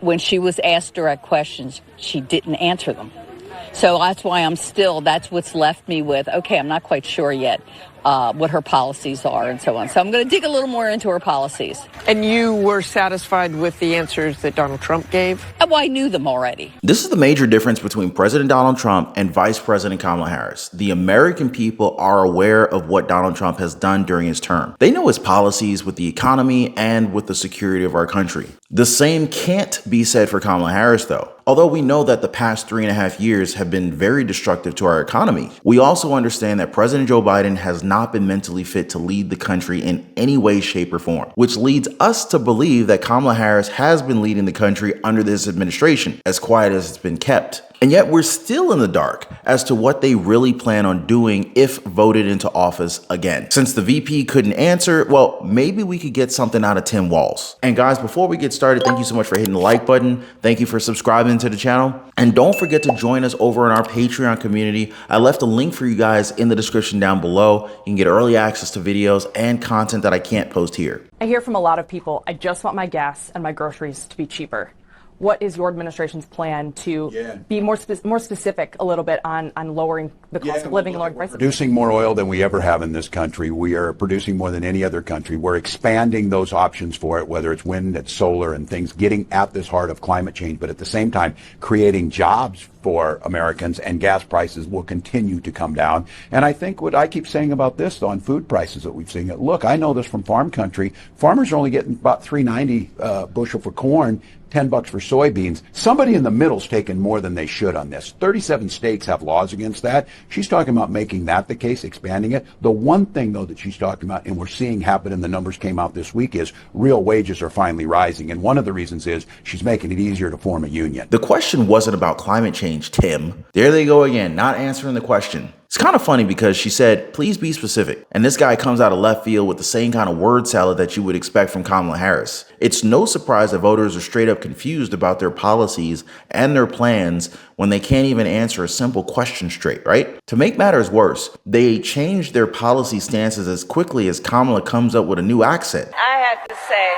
when she was asked direct questions, she didn't answer them. So that's why that's what's left me with, okay, I'm not quite sure yet what her policies are and so on. So I'm going to dig a little more into her policies. And you were satisfied with the answers that Donald Trump gave? Well, I knew them already. This is the major difference between President Donald Trump and Vice President Kamala Harris. The American people are aware of what Donald Trump has done during his term. They know his policies with the economy and with the security of our country. The same can't be said for Kamala Harris, though. Although we know that the past 3.5 years have been very destructive to our economy, we also understand that President Joe Biden has not been mentally fit to lead the country in any way, shape, or form, which leads us to believe that Kamala Harris has been leading the country under this administration, as quiet as it's been kept. And yet we're still in the dark as to what they really plan on doing if voted into office again. Since the VP couldn't answer, well, maybe we could get something out of Tim Walz. And guys, before we get started, thank you so much for hitting the like button. Thank you for subscribing to the channel. And don't forget to join us over in our Patreon community. I left a link for you guys in the description down below. You can get early access to videos and content that I can't post here. I hear from a lot of people, I just want my gas and my groceries to be cheaper. What is your administration's plan to be more specific a little bit on lowering the cost of living and lowering prices? We're producing more oil than we ever have in this country. We are producing more than any other country. We're expanding those options for it, whether it's wind, it's solar and things, getting at this heart of climate change, but at the same time creating jobs for Americans, and gas prices will continue to come down. And I think what I keep saying about this, though, on food prices that we've seen, look, I know this from farm country. Farmers are only getting about $3.90 bushel for corn, $10 for soybeans. Somebody in the middle's taken more than they should on this. 37 states have laws against that. She's talking about making that the case, expanding it. The one thing, though, that she's talking about, and we're seeing happen, and the numbers came out this week, is real wages are finally rising. And one of the reasons is she's making it easier to form a union. The question wasn't about climate change, Tim. There they go again, not answering the question. It's kind of funny because she said, please be specific. And this guy comes out of left field with the same kind of word salad that you would expect from Kamala Harris. It's no surprise that voters are straight up confused about their policies and their plans when they can't even answer a simple question straight, right? To make matters worse, they change their policy stances as quickly as Kamala comes up with a new accent. I have to say,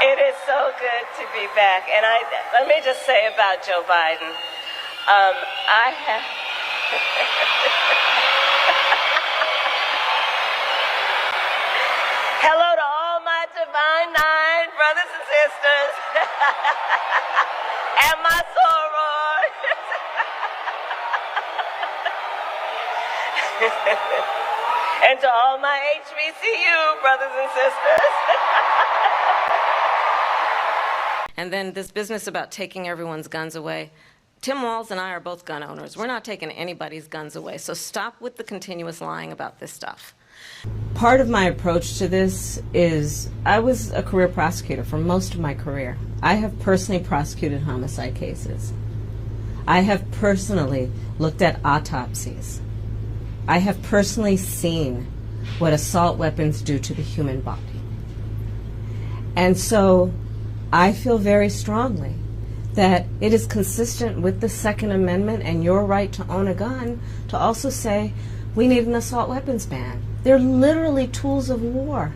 it is so good to be back. And let me just say about Joe Biden, I have... Hello to all my Divine Nine brothers and sisters and my sorors. And to all my HBCU brothers and sisters. And then this business about taking everyone's guns away. Tim Walz and I are both gun owners. We're not taking anybody's guns away. So stop with the continuous lying about this stuff. Part of my approach to this is I was a career prosecutor for most of my career. I have personally prosecuted homicide cases. I have personally looked at autopsies. I have personally seen what assault weapons do to the human body. And so I feel very strongly that it is consistent with the Second Amendment and your right to own a gun to also say we need an assault weapons ban. They're literally tools of war.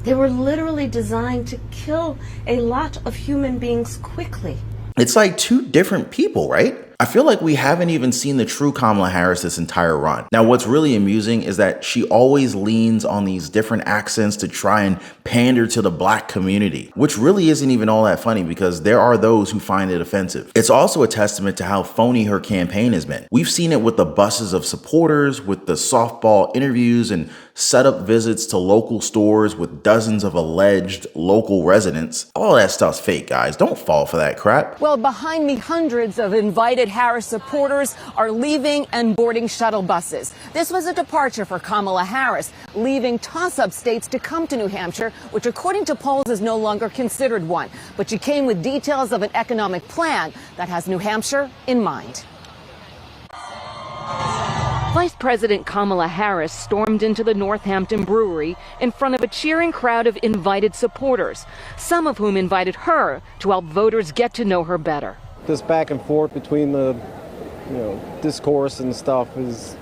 They were literally designed to kill a lot of human beings quickly. It's like two different people, right? I feel like we haven't even seen the true Kamala Harris this entire run. Now, what's really amusing is that she always leans on these different accents to try and pander to the black community, which really isn't even all that funny because there are those who find it offensive. It's also a testament to how phony her campaign has been. We've seen it with the buses of supporters, with the softball interviews and setup visits to local stores with dozens of alleged local residents. All that stuff's fake, guys. Don't fall for that crap. Well, behind me, hundreds of invited Harris supporters are leaving and boarding shuttle buses. This was a departure for Kamala Harris, leaving toss-up states to come to New Hampshire, which according to polls is no longer considered one. But she came with details of an economic plan that has New Hampshire in mind. Vice President Kamala Harris stormed into the Northampton Brewery in front of a cheering crowd of invited supporters, some of whom invited her to help voters get to know her better. This back and forth between the, discourse and stuff is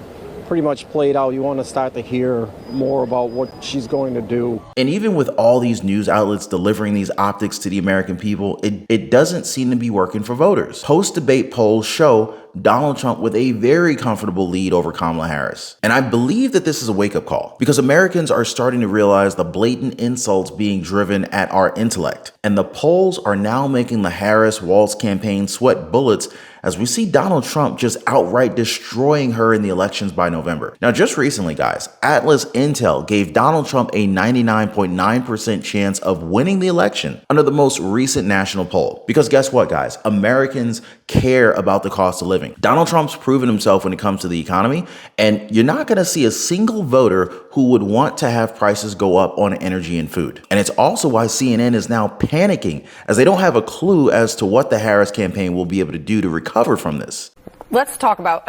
pretty much played out. You want to start to hear more about what she's going to do. And even with all these news outlets delivering these optics to the American people, it doesn't seem to be working for voters. Post-debate polls show Donald Trump with a very comfortable lead over Kamala Harris. And I believe that this is a wake-up call because Americans are starting to realize the blatant insults being driven at our intellect. And the polls are now making the Harris-Walz campaign sweat bullets as we see Donald Trump just outright destroying her in the elections by November. Now, just recently, guys, Atlas Intel gave Donald Trump a 99.9% chance of winning the election under the most recent national poll. Because guess what, guys? Americans care about the cost of living. Donald Trump's proven himself when it comes to the economy, and you're not going to see a single voter who would want to have prices go up on energy and food. And it's also why CNN is now panicking, as they don't have a clue as to what the Harris campaign will be able to do to recover from this. Let's talk about,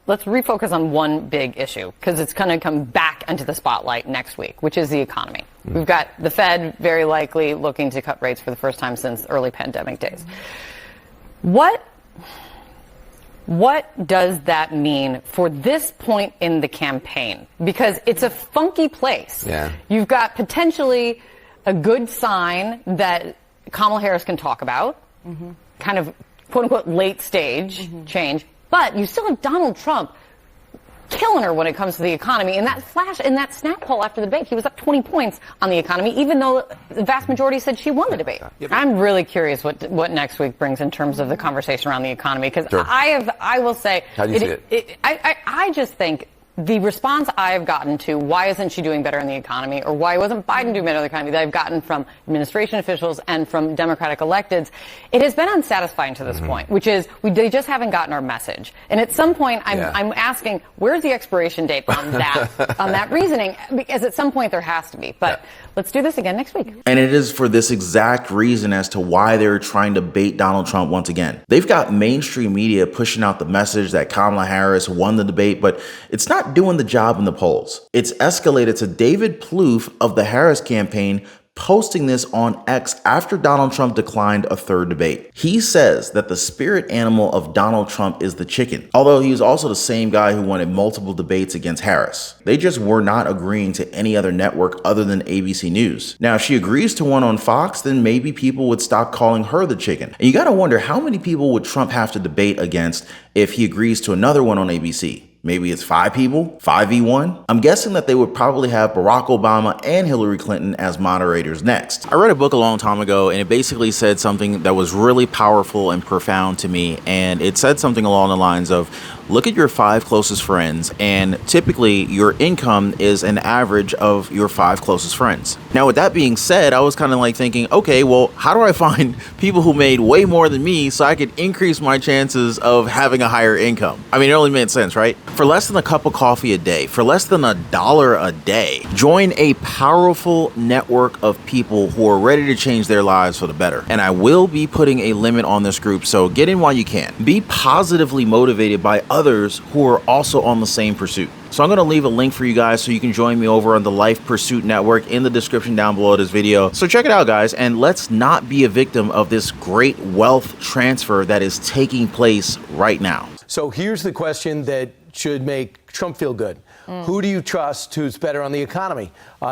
let's refocus on one big issue, because it's going to come back into the spotlight next week, which is the economy. We've got the Fed very likely looking to cut rates for the first time since early pandemic days. What does that mean for this point in the campaign? Because it's a funky place. Yeah. You've got potentially a good sign that Kamala Harris can talk about, kind of quote-unquote late stage change, but you still have Donald Trump killing her when it comes to the economy. In that snap poll after the debate, he was up 20 points on the economy, even though the vast majority said she won the debate. I'm really curious what next week brings in terms of the conversation around the economy, because I will say, how do you see it? I just think the response I have gotten to why isn't she doing better in the economy, or why wasn't Biden doing better in the economy, that I've gotten from administration officials and from Democratic electeds, it has been unsatisfying to this point, which is they just haven't gotten our message. And at some point, I'm asking, where's the expiration date on that reasoning? Because at some point there has to be. But let's do this again next week. And it is for this exact reason as to why they're trying to bait Donald Trump once again. They've got mainstream media pushing out the message that Kamala Harris won the debate, but it's not doing the job in the polls. It's escalated to David Plouffe of the Harris campaign posting this on X after Donald Trump declined a third debate. He says that the spirit animal of Donald Trump is the chicken, although he's also the same guy who wanted multiple debates against Harris. They just were not agreeing to any other network other than ABC News. Now, if she agrees to one on Fox, then maybe people would stop calling her the chicken. And you gotta wonder, how many people would Trump have to debate against if he agrees to another one on ABC? Maybe it's 5 people, 5v1. I'm guessing that they would probably have Barack Obama and Hillary Clinton as moderators next. I read a book a long time ago, and it basically said something that was really powerful and profound to me. And it said something along the lines of, look at your 5 closest friends, and typically your income is an average of your 5 closest friends. Now, with that being said, I was kind of like thinking, okay, well, how do I find people who made way more than me so I could increase my chances of having a higher income? I mean, it only made sense, right? For less than a cup of coffee a day, for less than $1 a day, join a powerful network of people who are ready to change their lives for the better. And I will be putting a limit on this group, so get in while you can. Be positively motivated by others who are also on the same pursuit. So I'm going to leave a link for you guys so you can join me over on the Life Pursuit Network in the description down below this video. So check it out, guys, and let's not be a victim of this great wealth transfer that is taking place right now. So here's the question that should make Trump feel good. Who do you trust who's better on the economy?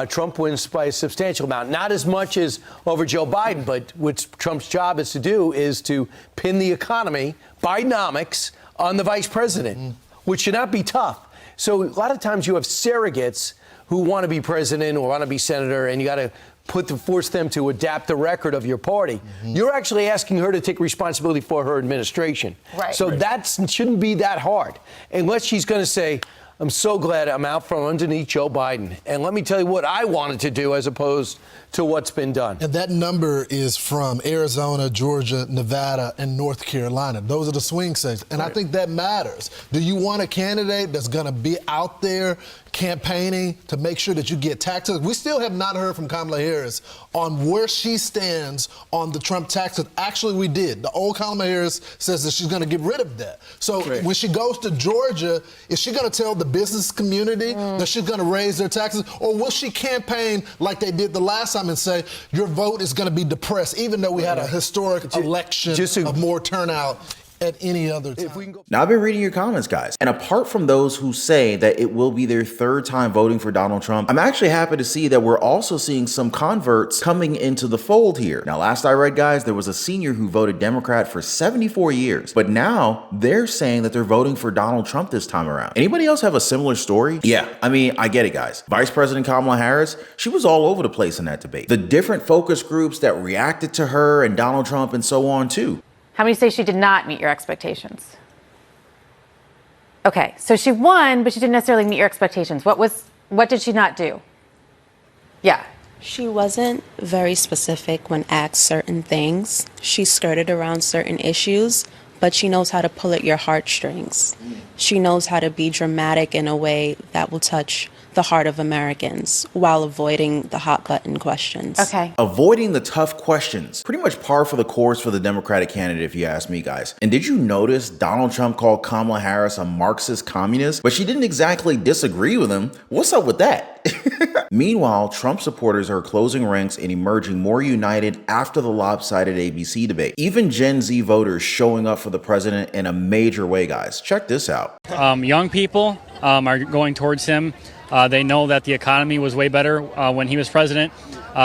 Trump wins by a substantial amount. Not as much as over Joe Biden, but what Trump's job is to do is to pin the economy, Bidenomics, on the vice president, which should not be tough. So a lot of times you have surrogates who want to be president or want to be senator, and you got to force them to adapt the record of your party. You're actually asking her to take responsibility for her administration. Right. So that shouldn't be that hard, unless she's going to say, I'm so glad I'm out from underneath Joe Biden. And let me tell you what I wanted to do as opposed to what's been done. And that number is from Arizona, Georgia, Nevada, and North Carolina. Those are the swing states. And I think that matters. Do you want a candidate that's going to be out there campaigning to make sure that you get taxes? We still have not heard from Kamala Harris on where she stands on the Trump taxes. Actually, we did. The old Kamala Harris says that she's going to get rid of that. So when she goes to Georgia, is she going to tell the business community that she's going to raise their taxes? Or will she campaign like they did the last time and say, your vote is going to be depressed, even though we had a historic election of more turnout at any other time. Now, I've been reading your comments, guys, and apart from those who say that it will be their third time voting for Donald Trump, I'm actually happy to see that we're also seeing some converts coming into the fold here. Now, last I read, guys, there was a senior who voted Democrat for 74 years, but now they're saying that they're voting for Donald Trump this time around. Anybody else have a similar story? Yeah, I mean, I get it, guys. Vice President Kamala Harris, she was all over the place in that debate. The different focus groups that reacted to her and Donald Trump and so on, too. How many say she did not meet your expectations? Okay, so she won, but she didn't necessarily meet your expectations. What did she not do? Yeah. She wasn't very specific when asked certain things. She skirted around certain issues, but she knows how to pull at your heartstrings. She knows how to be dramatic in a way that will touch the heart of Americans while avoiding the hot button questions. Okay. Avoiding the tough questions. Pretty much par for the course for the Democratic candidate, if you ask me, guys. And did you notice Donald Trump called Kamala Harris a Marxist communist? But she didn't exactly disagree with him. What's up with that? Meanwhile, Trump supporters are closing ranks and emerging more united after the lopsided ABC debate. Even Gen Z voters showing up for the president in a major way, guys. Check this out. Young people are going towards him. They know that the economy was way better when he was president.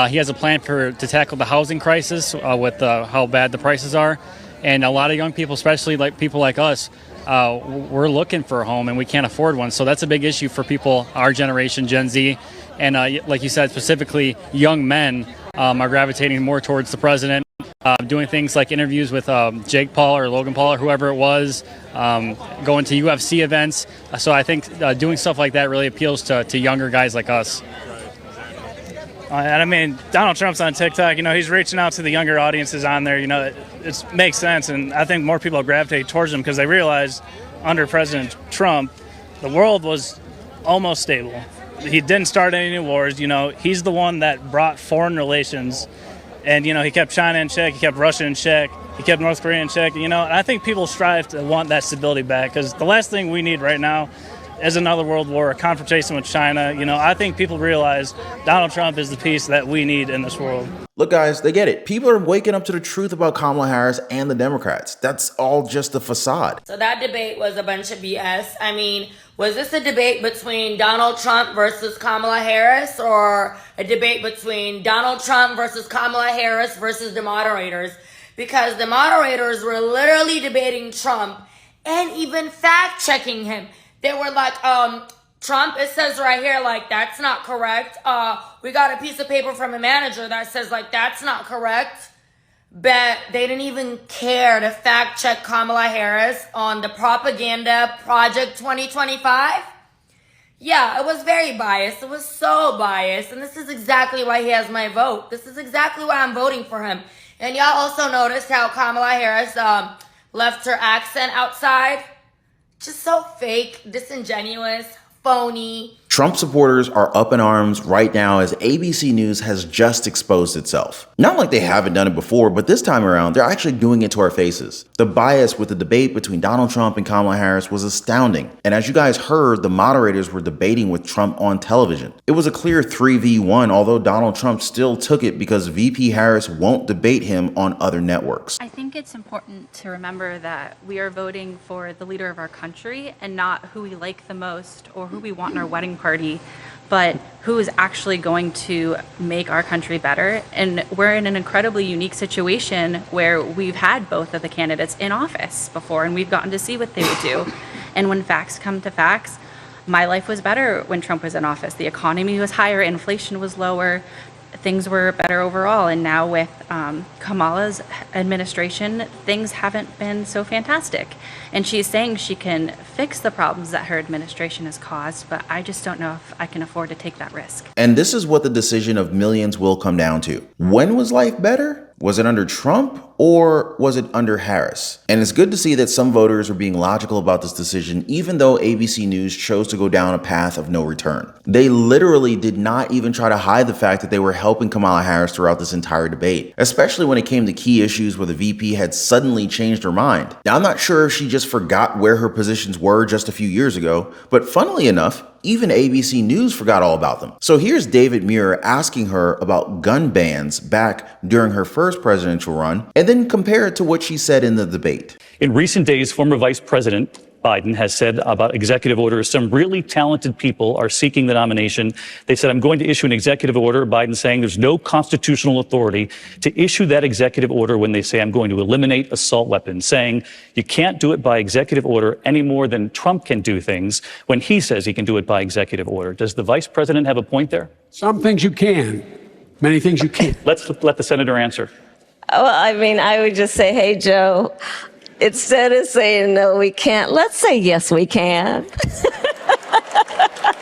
He has a plan to tackle the housing crisis with how bad the prices are. And a lot of young people, especially like people like us, we're looking for a home and we can't afford one. So that's a big issue for people, our generation, Gen Z. And like you said, specifically young men are gravitating more towards the president, doing things like interviews with Jake Paul or Logan Paul or whoever it was, going to UFC events. So I think doing stuff like that really appeals to younger guys like us. And I mean, Donald Trump's on TikTok. You know, he's reaching out to the younger audiences on there. You know, it makes sense. And I think more people gravitate towards him because they realize under President Trump, the world was almost stable. He didn't start any new wars. You know, he's the one that brought foreign relations. And, you know, he kept China in check. He kept Russia in check. He kept North Korea in check. You know, and I think people strive to want that stability back because the last thing we need right now is another world war, a confrontation with China. You know, I think people realize Donald Trump is the piece that we need in this world. Look, guys, they get it. People are waking up to the truth about Kamala Harris and the Democrats. That's all just a facade. So that debate was a bunch of BS. I mean, was this a debate between Donald Trump versus Kamala Harris or a debate between Donald Trump versus Kamala Harris versus the moderators? Because the moderators were literally debating Trump and even fact-checking him. They were like, Trump, it says right here, like, that's not correct. We got a piece of paper from a manager that says, like, that's not correct. But they didn't even care to fact check Kamala Harris on the propaganda Project 2025. Yeah, it was very biased. It was so biased. And this is exactly why he has my vote. This is exactly why I'm voting for him. And y'all also noticed how Kamala Harris left her accent outside. Just so fake, disingenuous, phony. Trump supporters are up in arms right now as ABC News has just exposed itself. Not like they haven't done it before, but this time around, they're actually doing it to our faces. The bias with the debate between Donald Trump and Kamala Harris was astounding. And as you guys heard, the moderators were debating with Trump on television. It was a clear 3v1, although Donald Trump still took it because VP Harris won't debate him on other networks. I think it's important to remember that we are voting for the leader of our country and not who we like the most or who we want in our wedding party, but who is actually going to make our country better. And we're in an incredibly unique situation where we've had both of the candidates in office before, and we've gotten to see what they would do. And when facts come to facts, my life was better when Trump was in office. The economy was higher, inflation was lower, things were better overall. And now with Kamala's administration, things haven't been so fantastic. And she's saying she can fix the problems that her administration has caused, but I just don't know if I can afford to take that risk. And this is what the decision of millions will come down to. When was life better? Was it under Trump or was it under Harris? And it's good to see that some voters are being logical about this decision, even though ABC News chose to go down a path of no return. They literally did not even try to hide the fact that they were helping Kamala Harris throughout this entire debate, especially when it came to key issues where the VP had suddenly changed her mind. Now, I'm not sure if she just forgot where her positions were just a few years ago, but funnily enough, even ABC News forgot all about them. So here's David Muir asking her about gun bans back during her first presidential run, and and then compare it to what she said in the debate. In recent days, former Vice President Biden has said about executive orders, some really talented people are seeking the nomination. They said, I'm going to issue an executive order. Biden saying there's no constitutional authority to issue that executive order when they say I'm going to eliminate assault weapons, saying you can't do it by executive order any more than Trump can do things when he says he can do it by executive order. Does the vice president have a point there? Some things you can, many things you can't. Let's let the senator answer. Well, I mean, I would just say, hey, Joe, instead of saying no, we can't, let's say yes, we can.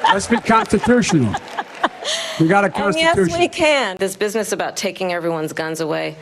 Let's be constitutional. We got a constitution. And yes, we can. This business about taking everyone's guns away.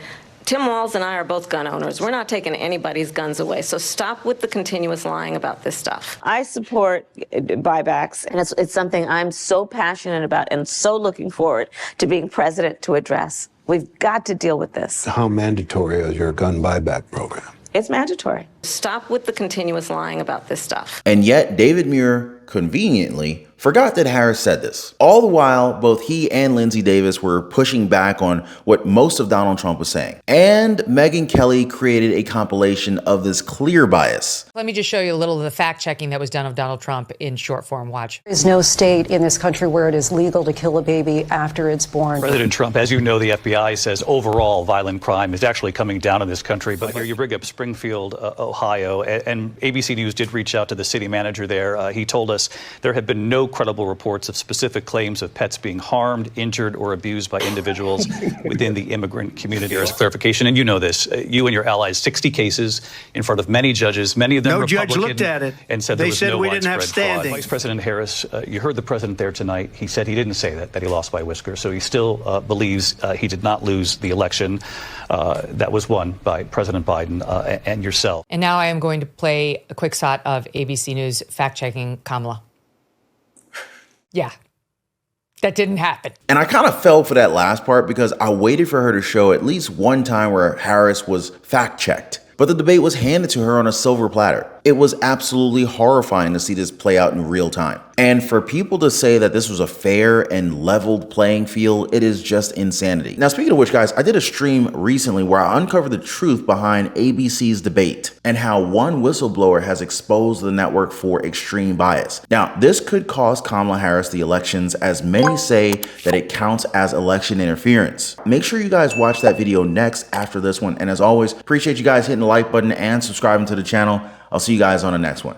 Tim Walz and I are both gun owners. We're not taking anybody's guns away. So stop with the continuous lying about this stuff. I support buybacks, and it's something I'm so passionate about and so looking forward to being president to address. We've got to deal with this. How mandatory is your gun buyback program? It's mandatory. Stop with the continuous lying about this stuff. And yet, David Muir conveniently forgot that Harris said this. All the while, both he and Lindsey Davis were pushing back on what most of Donald Trump was saying. And Megyn Kelly created a compilation of this clear bias. Let me just show you a little of the fact-checking that was done of Donald Trump in short form. Watch. There is no state in this country where it is legal to kill a baby after it's born. President Trump, as you know, the FBI says overall violent crime is actually coming down in this country. But here you bring up Springfield, Ohio, and ABC News did reach out to the city manager there. He told us there have been no credible reports of specific claims of pets being harmed, injured, or abused by individuals within the immigrant community. As a clarification, and you know this, you and your allies, 60 cases in front of many judges, many of them Republican. No judge looked at it. And said they there was said no we didn't have widespread fraud. standing. Vice President Harris, you heard the president there tonight. He said he didn't say that he lost by a whisker. So he still believes he did not lose the election that was won by President Biden and yourself. And now I am going to play a quick shot of ABC News fact-checking Kamala. Yeah, that didn't happen. And I kind of fell for that last part because I waited for her to show at least one time where Harris was fact-checked. But the debate was handed to her on a silver platter. It was absolutely horrifying to see this play out in real time. And for people to say that this was a fair and leveled playing field, it is just insanity. Now, speaking of which, guys, I did a stream recently where I uncovered the truth behind ABC's debate and how one whistleblower has exposed the network for extreme bias. Now, this could cost Kamala Harris the elections, as many say that it counts as election interference. Make sure you guys watch that video next after this one. And as always, appreciate you guys hitting the like button and subscribing to the channel. I'll see you guys on the next one.